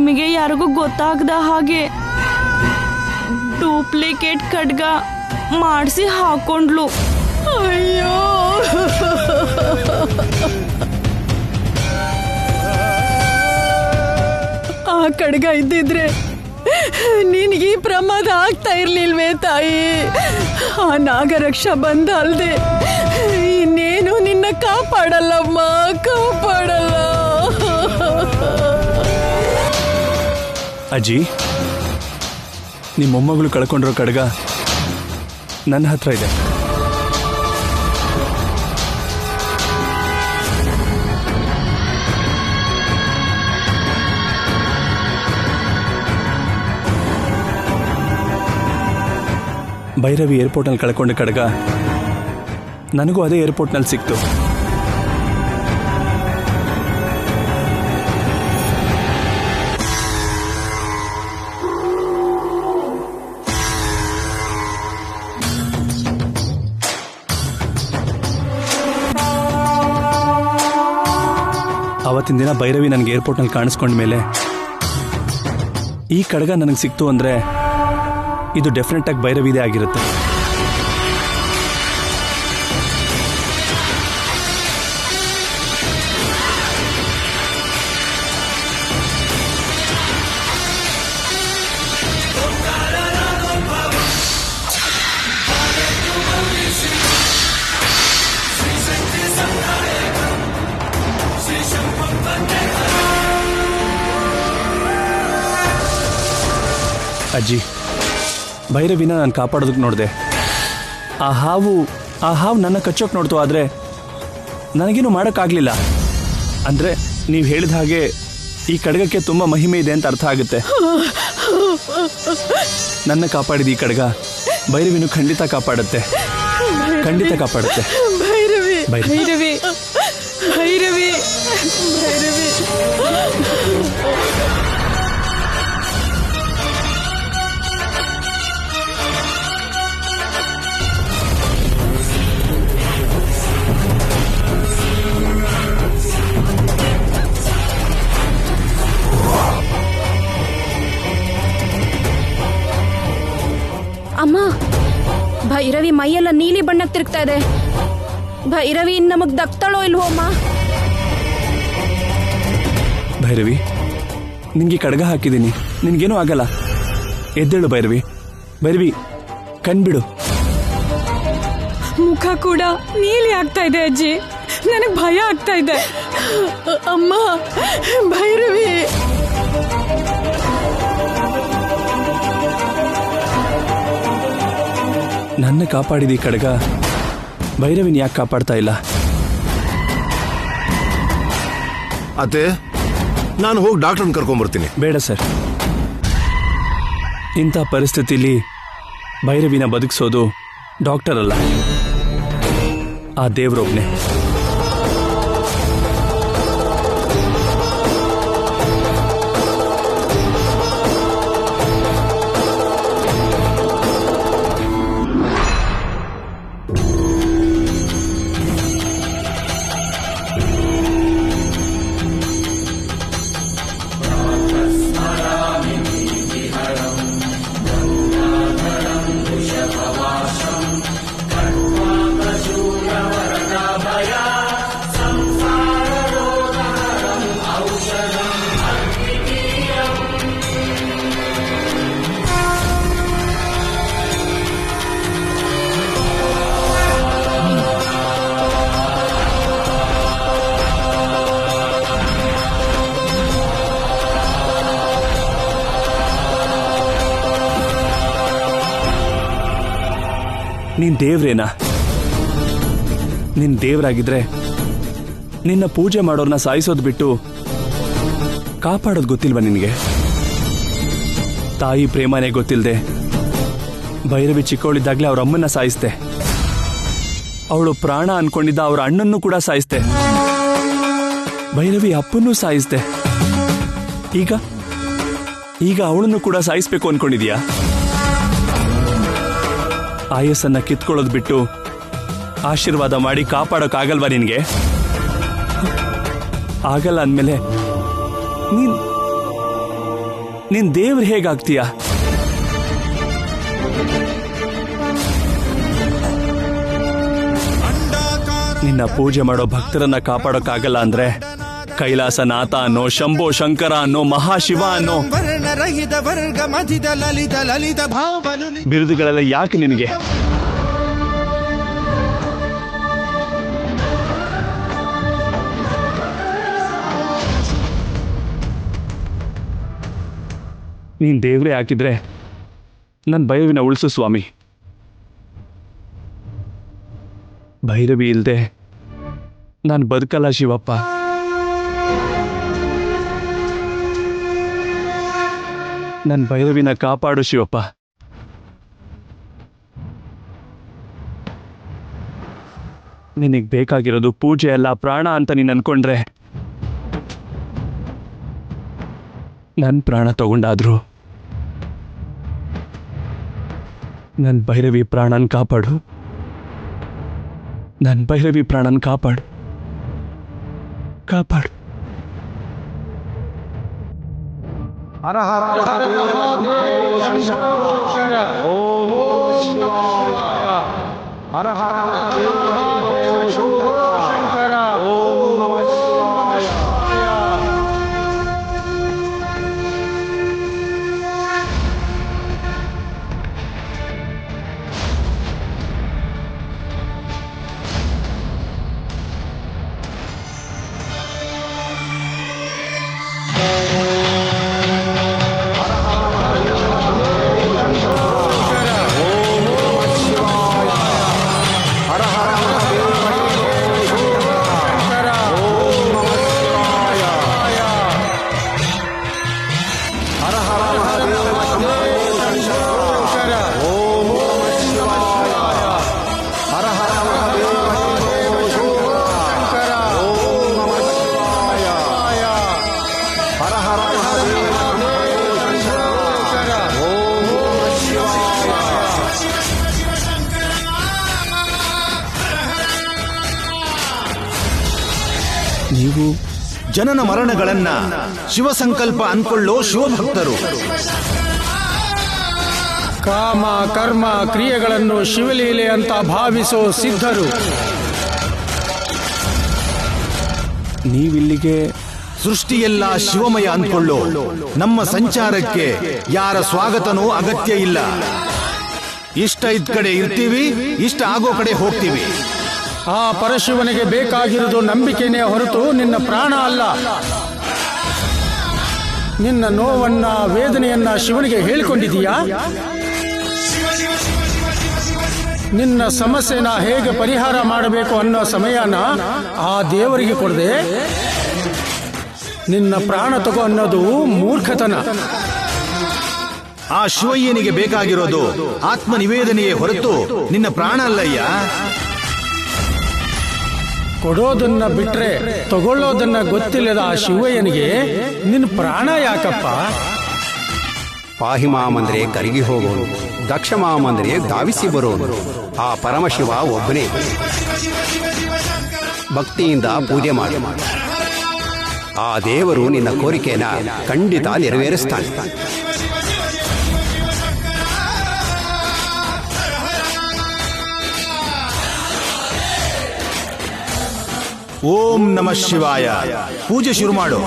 ನಿಮಗೆ ಯಾರಿಗೂ ಗೊತ್ತಾಗದ ಹಾಗೆ ಡೂಪ್ಲಿಕೇಟ್ ಖಡ್ಗ ಮಾಡಿಸಿ ಹಾಕೊಂಡ್ಲು. ಅಯ್ಯೋ, ಆ ಖಡ್ಗ ಇದ್ದಿದ್ರೆ ನಿನಗೆ ಈ ಪ್ರಮಾದ ಆಗ್ತಾ ಇರ್ಲಿಲ್ವೇ ತಾಯಿ? ಆ ನಾಗರಕ್ಷ ಬಂದ ಅಲ್ದೆ ಇನ್ನೇನು ನಿನ್ನ ಕಾಪಾಡಲ್ಲಮ್ಮ, ಕಾಪಾಡಲ್ಲ. ಅಜ್ಜಿ, ನಿಮ್ಮ ಮೊಮ್ಮಗಳು ಕಳ್ಕೊಂಡಿರೋ ಖಡ್ಗ ನನ್ನ ಹತ್ರ ಇದೆ. ಭೈರವಿ ಏರ್ಪೋರ್ಟ್ನಲ್ಲಿ ಕಳ್ಕೊಂಡ ಖಡ್ಗ ನನಗೂ ಅದೇ ಏರ್ಪೋರ್ಟ್ನಲ್ಲಿ ಸಿಕ್ತು. ಅವತ್ತಿನ ದಿನ ಭೈರವಿ ನನಗೆ ಏರ್ಪೋರ್ಟ್ನಲ್ಲಿ ಕಾಣಿಸ್ಕೊಂಡ ಮೇಲೆ ಈ ಖಡ್ಗ ನನಗೆ ಸಿಕ್ತು ಅಂದರೆ ಇದು ಡೆಫಿನೆಟ್ ಆಗಿ ಭೈರವಿದೇ ಆಗಿರುತ್ತೆ. ಅಜ್ಜಿ, ಭೈರವಿನ ನಾನು ಕಾಪಾಡೋದಕ್ಕೆ ನೋಡಿದೆ. ಆ ಹಾವು ನನ್ನ ಕಚ್ಚೋಕೆ ನೋಡ್ತು, ಆದರೆ ನನಗೇನು ಮಾಡೋಕ್ಕಾಗಲಿಲ್ಲ. ಅಂದರೆ ನೀವು ಹೇಳಿದ ಹಾಗೆ ಈ ಖಡ್ಗಕ್ಕೆ ತುಂಬ ಮಹಿಮೆ ಇದೆ ಅಂತ ಅರ್ಥ ಆಗುತ್ತೆ. ನನ್ನ ಕಾಪಾಡಿದ ಈ ಖಡ್ಗ ಭೈರವಿನೂ ಖಂಡಿತ ಕಾಪಾಡುತ್ತೆ, ಖಂಡಿತ ಕಾಪಾಡುತ್ತೆ. ಭೈರವಿ, ಭೈರವಿ, ಭೈರವಿ, ಭೈರವಿ. ಅಮ್ಮ, ಭೈರವಿ ಮೈಯೆಲ್ಲ ನೀಲಿ ಬಣ್ಣಕ್ಕೆ ತಿರುಗ್ತಾ ಇದೆ. ಭೈರವಿ ನಮಗ್ ದಕ್ತಾಳೋ ಇಲ್ವೋ ಅಮ್ಮ? ಭೈರವಿ, ನಿನ್ಗೆ ಖಡ್ಗ ಹಾಕಿದ್ದೀನಿ, ನಿನ್ಗೇನೂ ಆಗಲ್ಲ. ಎದ್ದೇಳು ಭೈರವಿ. ಭೈರವಿ, ಕಣ್ಬಿಡು. ಮುಖ ಕೂಡ ನೀಲಿ ಆಗ್ತಾ ಇದೆ ಅಜ್ಜಿ, ನನಗೆ ಭಯ ಆಗ್ತಾ ಇದೆ. ಅಮ್ಮ, ಭೈರವಿ. ನನ್ನ ಕಾಪಾಡಿದ ಈ ಖಡ್ಗ ಭೈರವಿನ ಯಾಕೆ ಕಾಪಾಡ್ತಾ ಇಲ್ಲ? ಅತ್ತೆ, ನಾನು ಹೋಗಿ ಡಾಕ್ಟರ್ನ ಕರ್ಕೊಂಡ್ಬರ್ತೀನಿ. ಬೇಡ ಸರ್, ಇಂಥ ಪರಿಸ್ಥಿತಿಲಿ ಭೈರವಿನ ಬದುಕಿಸೋದು ಡಾಕ್ಟರ್ ಅಲ್ಲ, ಆ ದೇವ್ರೊಬ್ನೇ. ನೀನ್ ದೇವ್ರೇನಾ? ನಿನ್ ದೇವ್ರಾಗಿದ್ರೆ ನಿನ್ನ ಪೂಜೆ ಮಾಡೋರ್ನ ಸಾಯಿಸೋದು ಬಿಟ್ಟು ಕಾಪಾಡೋದು ಗೊತ್ತಿಲ್ವಾ ನಿನಗೆ? ತಾಯಿ ಪ್ರೇಮನೇ ಗೊತ್ತಿಲ್ಲದೆ ಭೈರವಿ ಚಿಕ್ಕವಳಿದ್ದಾಗಲೇ ಅವ್ರ ಅಮ್ಮನ್ನ ಸಾಯಿಸ್ತೆ. ಅವಳು ಪ್ರಾಣ ಅನ್ಕೊಂಡಿದ್ದ ಅವ್ರ ಅಣ್ಣನ್ನು ಕೂಡ ಸಾಯಿಸ್ತೆ. ಭೈರವಿ ಅಪ್ಪನ್ನೂ ಸಾಯಿಸ್ತೆ. ಈಗ ಅವಳನ್ನು ಕೂಡ ಸಾಯಿಸ್ಬೇಕು ಅನ್ಕೊಂಡಿದ್ಯಾ? ಆಯಸ್ಸನ್ನ ಕಿತ್ಕೊಳ್ಳೋದು ಬಿಟ್ಟು ಆಶೀರ್ವಾದ ಮಾಡಿ ಕಾಪಾಡೋಕ್ಕಾಗಲ್ವಾ ನಿನಗೆ? ಆಗಲ್ಲ ಅಂದಮೇಲೆ ನೀನ್ ದೇವ್ರು ಹೇಗಾಗ್ತೀಯ? ನಿನ್ನ ಪೂಜೆ ಮಾಡೋ ಭಕ್ತರನ್ನ ಕಾಪಾಡೋಕ್ಕಾಗಲ್ಲ ಅಂದ್ರೆ ಕೈಲಾಸನಾಥ ಅನ್ನೋ, ಶಂಭೋ ಶಂಕರ ಅನ್ನೋ, ಮಹಾಶಿವ ಅನ್ನೋ ಬಿರುದುಗಳೆಲ್ಲ ಯಾಕೆ ನಿನಗೆ? ನೀನ್ ದೇವ್ರೇ ಹಾಕಿದ್ರೆ ನನ್ನ ಭೈರವಿನ ಉಳಿಸು ಸ್ವಾಮಿ. ಭೈರವಿ ಇಲ್ದೆ ನಾನು ಬದುಕಲ್ಲ ಶಿವಪ್ಪ. ನನ್ನ ಭೈರವಿನ ಕಾಪಾಡು ಶಿವಪ್ಪ. ನಿನಗೆ ಬೇಕಾಗಿರೋದು ಪೂಜೆ ಅಲ್ಲ, ಪ್ರಾಣ ಅಂತ ನೀನು ಅನ್ಕೊಂಡ್ರೆ ನನ್ನ ಪ್ರಾಣ ತಗೊಂಡಾದ್ರು ನನ್ನ ಭೈರವಿ ಪ್ರಾಣನ್ ಕಾಪಾಡು. ನನ್ನ ಭೈರವಿ ಪ್ರಾಣನ್ ಕಾಪಾಡು, ಕಾಪಾಡು. ಹರ ಹರ ಹರ ನೀವು ಜನನ ಮರಣಗಳನ್ನ ಶಿವಸಂಕಲ್ಪ ಅನ್ಕೊಳ್ಳೋ ಶಿವಭಕ್ತರು. ಕಾಮ ಕರ್ಮ ಕ್ರಿಯೆಗಳನ್ನು ಶಿವಲೀಲೆ ಅಂತ ಭಾವಿಸೋ ಸಿದ್ಧರು. ನೀವಿಲ್ಲಿಗೆ ಸೃಷ್ಟಿಯೆಲ್ಲ ಶಿವಮಯ ಅನ್ಕೊಳ್ಳೋ ನಮ್ಮ ಸಂಚಾರಕ್ಕೆ ಯಾರ ಸ್ವಾಗತನೂ ಅಗತ್ಯ ಇಲ್ಲ. ಇಷ್ಟ ಇದ್ದ ಕಡೆ ಇರ್ತೀವಿ, ಇಷ್ಟ ಆಗೋ ಕಡೆ ಹೋಗ್ತೀವಿ. ಆ ಪರಶಿವನಿಗೆ ಬೇಕಾಗಿರುವುದು ನಂಬಿಕೆನೇ ಹೊರತು ನಿನ್ನ ಪ್ರಾಣ ಅಲ್ಲ. ನಿನ್ನ ನೋವನ್ನ ವೇದನೆಯನ್ನ ಶಿವನಿಗೆ ಹೇಳಿಕೊಂಡಿದೀಯಾ? ನಿನ್ನ ಸಮಸ್ಯೆನ ಹೇಗೆ ಪರಿಹಾರ ಮಾಡಬೇಕು ಅನ್ನೋ ಸಮಯನ ಆ ದೇವರಿಗೆ ಕೊಡದೆ ನಿನ್ನ ಪ್ರಾಣ ತಗೋ ಅನ್ನೋದು ಮೂರ್ಖತನ. ಆ ಶಿವಯ್ಯನಿಗೆ ಬೇಕಾಗಿರೋದು ಆತ್ಮ ನಿವೇದನೆಯೇ ಹೊರತು ನಿನ್ನ ಪ್ರಾಣ ಅಲ್ಲಯ್ಯ. ಕೊಡೋದನ್ನ ಬಿಟ್ರೆ ತಗೊಳ್ಳೋದನ್ನ ಗೊತ್ತಿಲ್ಲದ ಆ ಶಿವಯ್ಯನಿಗೆ ನಿನ್ನ ಪ್ರಾಣ ಯಾಕಪ್ಪ? ಪಾಹಿಮಾಮಂದ್ರೆ ಕರಗಿ ಹೋಗೋನು, ದಕ್ಷಮಾಮಂದ್ರೆ ಧಾವಿಸಿ ಬರೋನು ಆ ಪರಮಶಿವ ಒಬ್ಬನೇ. ಭಕ್ತಿಯಿಂದ ಪೂಜೆ ಮಾಡಿ ಆ ದೇವರು ನಿನ್ನ ಕೋರಿಕೆನ ಖಂಡಿತ ನೆರವೇರಿಸ್ತಾನೆ. ಓಂ ನಮಃ ಶಿವಾಯ. ಪೂಜೆ ಶುರು ಮಾಡು.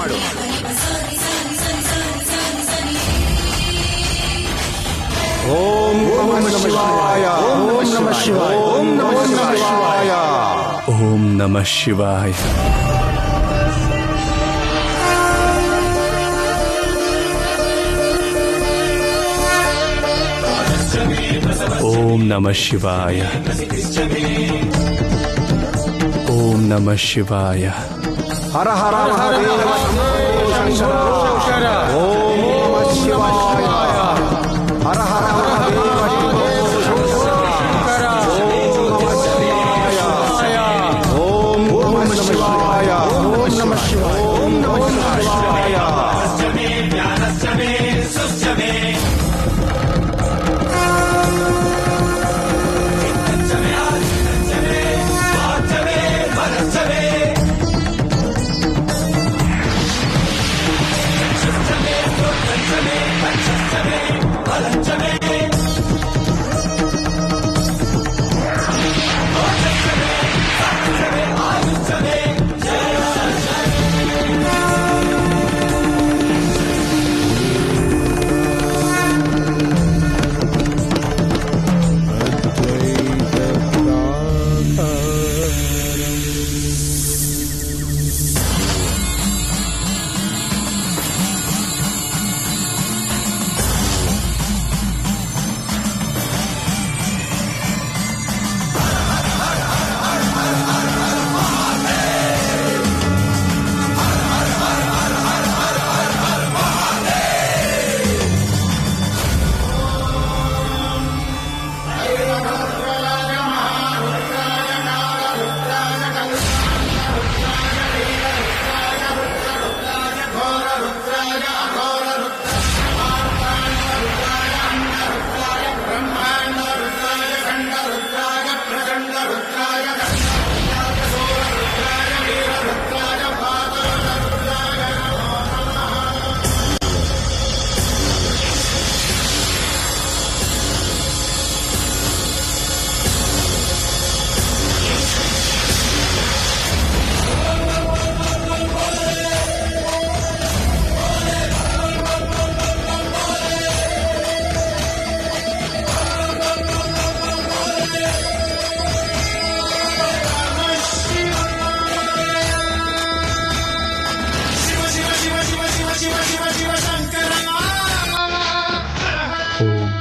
ಓಂ ನಮಃ ಶಿವಾಯ, ಓಂ ನಮಃ ಶಿವಾಯ, ಓಂ ನಮಃ ಶಿವಾಯ, ಓಂ ನಮಃ ಶಿವಾಯ. ಓಂ ನಮಃ ಶಿವಾಯ, ಓಂ ನಮಃ ಶಿವಾಯ. ಹರ ಹರ ಮಹಾದೇವ ಶಂಕರ. ಓಂ ನಮಃ ಶಿವಾಯ, ಹರ ಹರ ಮಹಾದೇವ ಶಂಕರ. ಓಂ ನಮಃ ಶಿವಾಯ, ಓಂ ನಮಃ ಶಿವಾಯ, ಓಂ ನಮಃ ಶಿವಾಯ.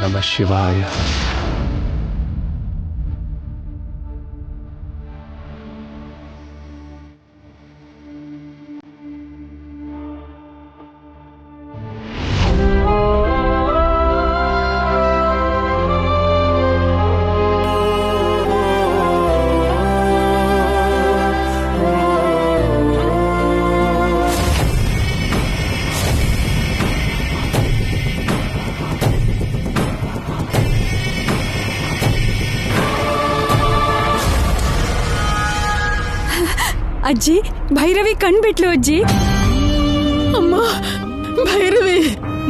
ನಮಃ ಶಿವಾಯ. ಅಜ್ಜಿ, ಭೈರವಿ ಕಣ್ಬಿಟ್ಲು ಅಜ್ಜಿ. ಅಮ್ಮ, ಭೈರವಿ.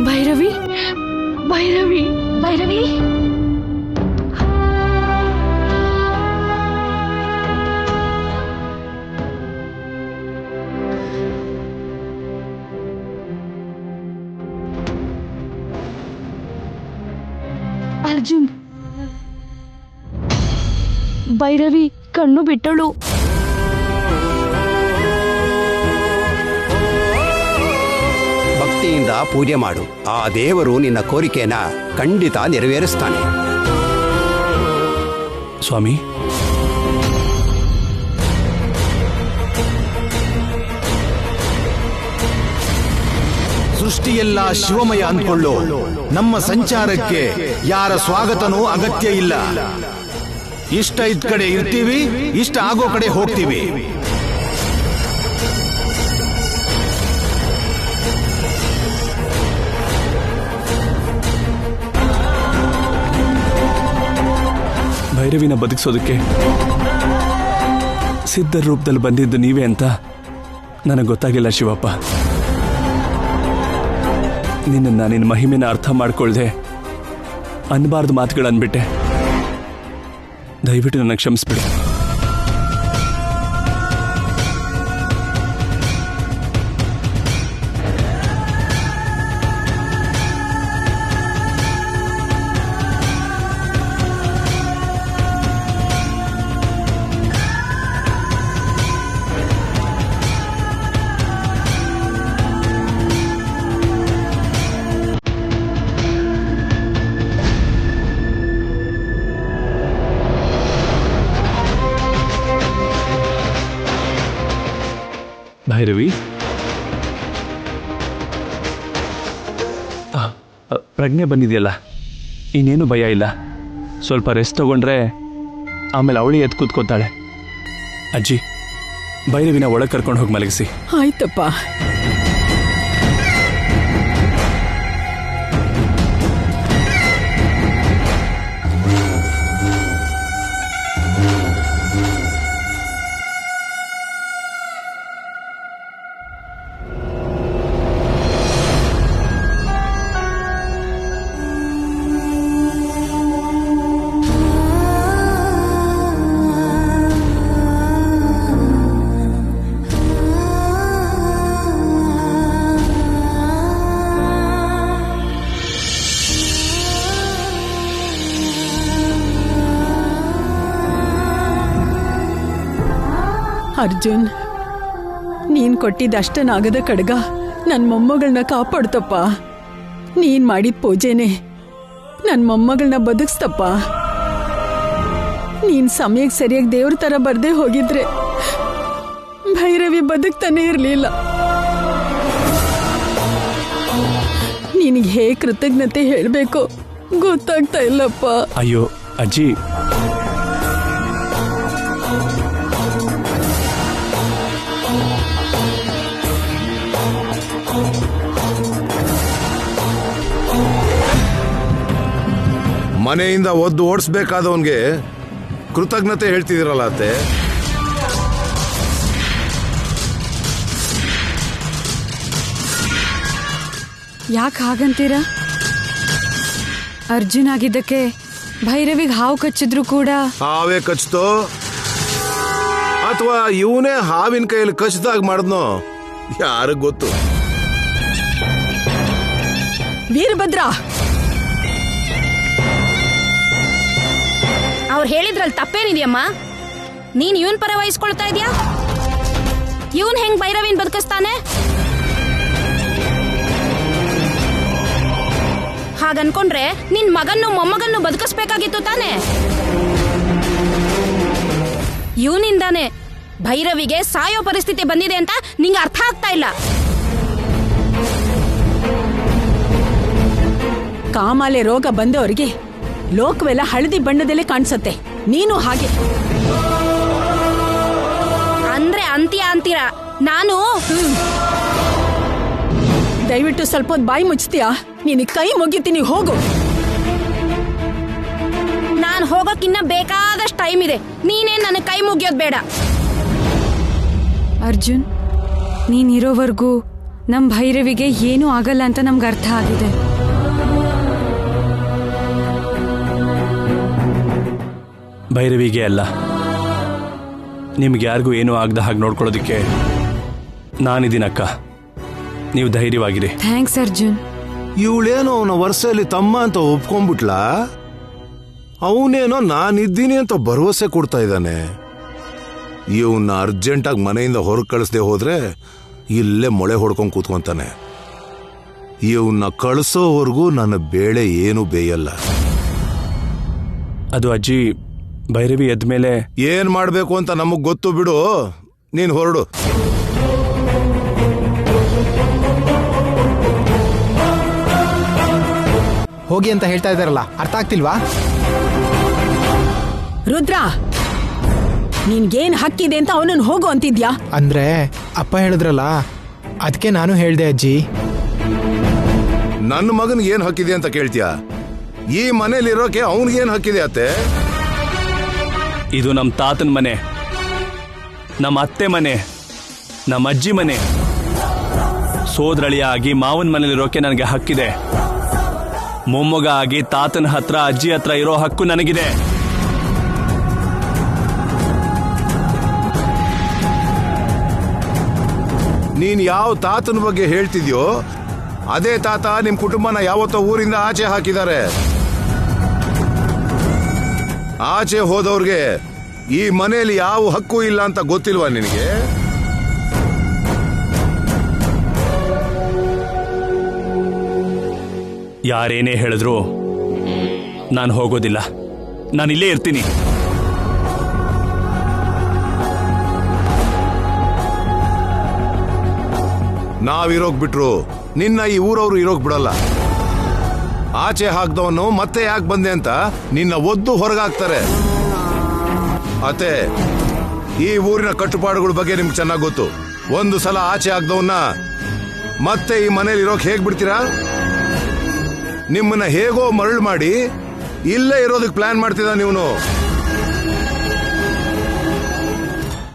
ಭೈರವಿ ಭೈರವಿ ಭೈರವಿ, ಅರ್ಜುನ್, ಭೈರವಿ ಕಣ್ಣು ಬಿಟ್ಟಳು. ಭಕ್ತಿಯಿಂದ ಪೂಜೆ ಮಾಡು. ಆ ದೇವರು ನಿನ್ನ ಕೋರಿಕೆನ ಖಂಡಿತ ನೆರವೇರಿಸ್ತಾನೆ. ಸ್ವಾಮಿ, ಸೃಷ್ಟಿಯೆಲ್ಲ ಶಿವಮಯ ಅಂದ್ಕೊಳ್ಳೋ ನಮ್ಮ ಸಂಚಾರಕ್ಕೆ ಯಾರ ಸ್ವಾಗತನೂ ಅಗತ್ಯ ಇಲ್ಲ. ಇಷ್ಟ ಇದ್ ಕಡೆ ಇರ್ತೀವಿ, ಇಷ್ಟ ಆಗೋ ಕಡೆ ಹೋಗ್ತೀವಿ. ಭೈರವಿನ ಬದುಕಿಸೋದಕ್ಕೆ ಸಿದ್ಧರ ರೂಪದಲ್ಲಿ ಬಂದಿದ್ದು ನೀವೇ ಅಂತ ನನಗೆ ಗೊತ್ತಾಗಿಲ್ಲ ಶಿವಪ್ಪ. ನಿನ್ನ ನಿನ್ನ ಮಹಿಮೆನ ಅರ್ಥ ಮಾಡ್ಕೊಳ್ದೆ ಅನ್ಬಾರ್ದು ಮಾತುಗಳು ಅಂದ್ಬಿಟ್ಟೆ. ದಯವಿಟ್ಟು ನನ್ನ ಕ್ಷಮಿಸ್ಬಿಡಿ. ಭೈರವಿ, ಪ್ರಜ್ಞೆ ಬಂದಿದೆಯಲ್ಲ, ಇನ್ನೇನು ಭಯ ಇಲ್ಲ. ಸ್ವಲ್ಪ ರೆಸ್ಟ್ ತಗೊಂಡ್ರೆ ಆಮೇಲೆ ಅವಳಿ ಎದ್ದು ಕೂತ್ಕೋತಾಳೆ. ಅಜ್ಜಿ, ಭೈರವಿನ ಒಳಗೆ ಕರ್ಕೊಂಡು ಹೋಗಿ ಮಲಗಿಸಿ. ಆಯ್ತಪ್ಪ. ಅರ್ಜುನ್, ನೀನ್ ಕೊಟ್ಟಿದ್ದಷ್ಟನಾಗದ ಕಡ್ಗ ನನ್ನ ಮೊಮ್ಮಗಳನ್ನ ಕಾಪಾಡ್ತಪ್ಪ. ನೀನ್ ಮಾಡಿದ ಪೂಜೆನೆ ನನ್ನ ಮೊಮ್ಮಗಳನ್ನ ಬದುಕ್ಸ್ತಪ್ಪ. ನೀನ್ ಸಮಯಕ್ಕೆ ಸರಿಯಾಗಿ ದೇವ್ರ ತರ ಬರ್ದೇ ಹೋಗಿದ್ರೆ ಭೈರವಿ ಬದುಕ್ತಾನೆ ಇರ್ಲಿಲ್ಲ. ನಿನಗೆ ಹೇಗೆ ಕೃತಜ್ಞತೆ ಹೇಳ್ಬೇಕು ಗೊತ್ತಾಗ್ತಾ ಇಲ್ಲಪ್ಪ. ಅಯ್ಯೋ ಅಜ್ಜಿ, ಮನೆಯಿಂದ ಒದ್ದು ಓಡಿಸ್ಬೇಕಾದವನ್ಗೆ ಕೃತಜ್ಞತೆ ಹೇಳ್ತಿದ್ದೀರಲ್ಲ ಅತ್ತೆ. ಯಾಕೆ ಹಾಗಂತೀರಾ? ಅರ್ಜುನ್ ಆಗಿದ್ದಕ್ಕೆ ಭೈರವಿಗೆ ಹಾವು ಕಚ್ಚಿದ್ರು ಕೂಡ ಹಾವೇ ಕಚ್ತೋ ಅಥವಾ ಇವನೇ ಹಾವಿನ ಕೈಯಲ್ಲಿ ಕಚ್ಚಿದಾಗ ಮಾಡಿದ್ನೋ ಯಾರಿಗ್ ಗೊತ್ತು. ವೀರಭದ್ರ, ಅವ್ರು ಹೇಳಿದ್ರಲ್ಲಿ ತಪ್ಪೇನಿದೆಯಮ್ಮ? ನೀನ್ ಇವನ್ ಪರ ವಹಿಸ್ಕೊಳ್ತಾ ಇದೀಯಾ? ಇವನ್ ಹೆಂಗ್ ಭೈರವಿನ್ ಬದುಕಿಸ್ತಾನೆ? ಹಾಗನ್ಕೊಂಡ್ರೆ ನಿನ್ ಮಗನ್ನು ಮೊಮ್ಮಗನ್ನು ಬದುಕಿಸ್ಬೇಕಾಗಿತ್ತು ತಾನೆ. ಇವನಿಂದಾನೆ ಭೈರವಿಗೆ ಸಾಯೋ ಪರಿಸ್ಥಿತಿ ಬಂದಿದೆ ಅಂತ ನಿಂಗೆ ಅರ್ಥ ಆಗ್ತಾ ಇಲ್ಲ. ಕಾಮಾಲೆ ರೋಗ ಬಂದವರಿಗೆ ಲೋಕವೆಲ್ಲ ಹಳದಿ ಬಣ್ಣದಲ್ಲೇ ಕಾಣಿಸತ್ತೆ. ನೀನು ಹಾಗೆ ಅಂದ್ರೆ ಅಂತೀರ. ನಾನು ದಯವಿಟ್ಟು ಸ್ವಲ್ಪ ಹೊತ್ತು ಬಾಯಿ ಮುಚ್ತೀಯಾ? ನೀನು ಕೈ ಮುಗಿತೀನಿ, ಹೋಗು. ನಾನು ಹೋಗೋಕ್ಕಿನ್ನ ಬೇಕಾದಷ್ಟು ಟೈಮ್ ಇದೆ. ನೀನೇನ್ ನನ್ನ ಕೈ ಮುಗಿಯೋದು ಬೇಡ. ಅರ್ಜುನ್, ನೀನಿರೋವರೆಗೂ ನಮ್ಮ ಭೈರವಿಗೆ ಏನೂ ಆಗಲ್ಲ ಅಂತ ನಮ್ಗೆ ಅರ್ಥ ಆಗಿದೆ. ಭೈರವಿಗೆ ಅಲ್ಲ, ನಿಮ್ಗೆ ಯಾರಿಗೂ ಏನೂ ಆಗದ ಹಾಗೆ ನೋಡ್ಕೊಳ್ಳೋದಕ್ಕೆ ನಾನಿದ್ದೀನಕ್ಕ. ನೀವು ಧೈರ್ಯವಾಗಿರಿ. ಥ್ಯಾಂಕ್ಸ್ ಅರ್ಜುನ್. ಇವಳೇನೋ ಅವನ ವರ್ಷದಲ್ಲಿ ತಮ್ಮ ಅಂತ ಒಪ್ಕೊಂಡ್ಬಿಟ್ಲಾ? ಅವನೇನೋ ನಾನಿದ್ದೀನಿ ಅಂತ ಭರವಸೆ ಕೊಡ್ತಾ ಇದ್ದಾನೆ. ಇವನ್ನ ಅರ್ಜೆಂಟಾಗಿ ಮನೆಯಿಂದ ಹೊರಗೆ ಕಳಿಸ್ದೆ ಹೋದ್ರೆ ಇಲ್ಲೇ ಮೊಳೆ ಹೊಡ್ಕೊಂಡು ಕೂತ್ಕೊಂತಾನೆ. ಇವನ್ನ ಕಳಿಸೋವರೆಗೂ ನನ್ನ ಬೇಳೆ ಏನು ಬೇಯಲ್ಲ. ಅದು ಅಜ್ಜಿ, ಭೈರವಿ ಎದ್ಮೇಲೆ ಏನ್ ಮಾಡ್ಬೇಕು ಅಂತ ನಮಗ್ ಗೊತ್ತು ಬಿಡು. ನೀನ್ ಹೊರಡು. ಹೋಗಿ ಅಂತ ಹೇಳ್ತಾ ಇದ್ದಾರಲ್ಲ, ಅರ್ಥ ಆಗ್ತಿಲ್ವಾ? ರುದ್ರ, ನಿನ್ಗೇನ್ ಹಕ್ಕಿದೆ ಅಂತ ಅವನನ್ನು ಹೋಗು ಅಂತಿದ್ಯಾ? ಅಂದ್ರೆ ಅಪ್ಪ ಹೇಳಿದ್ರಲ್ಲ, ಅದಕ್ಕೆ ನಾನು ಹೇಳ್ದೆ ಅಜ್ಜಿ. ನನ್ನ ಮಗನ್ ಏನ್ ಹಕ್ಕಿದೆ ಅಂತ ಕೇಳ್ತೀಯ? ಈ ಮನೇಲಿರೋಕೆ ಅವನಿಗೇನ್ ಹಕ್ಕಿದೆ ಅತ್ತೆ? ಇದು ನಮ್ಮ ತಾತನ ಮನೆ, ನಮ್ಮ ಅತ್ತೆ ಮನೆ, ನಮ್ಮ ಅಜ್ಜಿ ಮನೆ. ಸೋದರಳಿಯ ಆಗಿ ಮಾವನ ಮನೇಲಿರೋಕೆ ನನಗೆ ಹಕ್ಕಿದೆ. ಮೊಮ್ಮಗ ಆಗಿ ತಾತನ ಹತ್ರ ಅಜ್ಜಿ ಹತ್ರ ಇರೋ ಹಕ್ಕು ನನಗಿದೆ. ನೀನ್ ಯಾವ ತಾತನ ಬಗ್ಗೆ ಹೇಳ್ತಿದ್ಯೋ ಅದೇ ತಾತ ನಿಮ್ ಕುಟುಂಬನ ಯಾವತ್ತೋ ಊರಿಂದ ಆಚೆ ಹಾಕಿದ್ದಾರೆ. ಆಚೆ ಹೋದವ್ರಿಗೆ ಈ ಮನೆಯಲ್ಲಿ ಯಾವ ಹಕ್ಕು ಇಲ್ಲ ಅಂತ ಗೊತ್ತಿಲ್ವಾ ನಿನಗೆ? ಯಾರೇನೇ ಹೇಳಿದ್ರು ನಾನು ಹೋಗೋದಿಲ್ಲ. ನಾನು ಇಲ್ಲೇ ಇರ್ತೀನಿ. ನಾವಿರೋಗ್ ಬಿಟ್ರು ನಿನ್ನ ಈ ಊರವ್ರು ಇರೋಗ್ ಬಿಡಲ್ಲ. ಆಚೆ ಹಾಕ್ದವನು ಮತ್ತೆ ಯಾಕೆ ಬಂದೆ ಅಂತ ನಿನ್ನ ಒದ್ದು ಹೊರಗಾಕ್ತಾರೆ. ಅತ್ತೆ, ಈ ಊರಿನ ಕಟ್ಟುಪಾಡುಗಳ ಬಗ್ಗೆ ನಿಮ್ಗೆ ಚೆನ್ನಾಗಿ ಗೊತ್ತು. ಒಂದು ಸಲ ಆಚೆ ಹಾಕ್ದವನ್ನ ಮತ್ತೆ ಈ ಮನೇಲಿ ಇರೋಕ್ ಹೇಗ್ ಬಿಡ್ತೀರಾ? ನಿಮ್ಮನ್ನ ಹೇಗೋ ಮರಳು ಮಾಡಿ ಇಲ್ಲೇ ಇರೋದಕ್ಕೆ ಪ್ಲಾನ್ ಮಾಡ್ತಿದ್ದ ನೀವನು.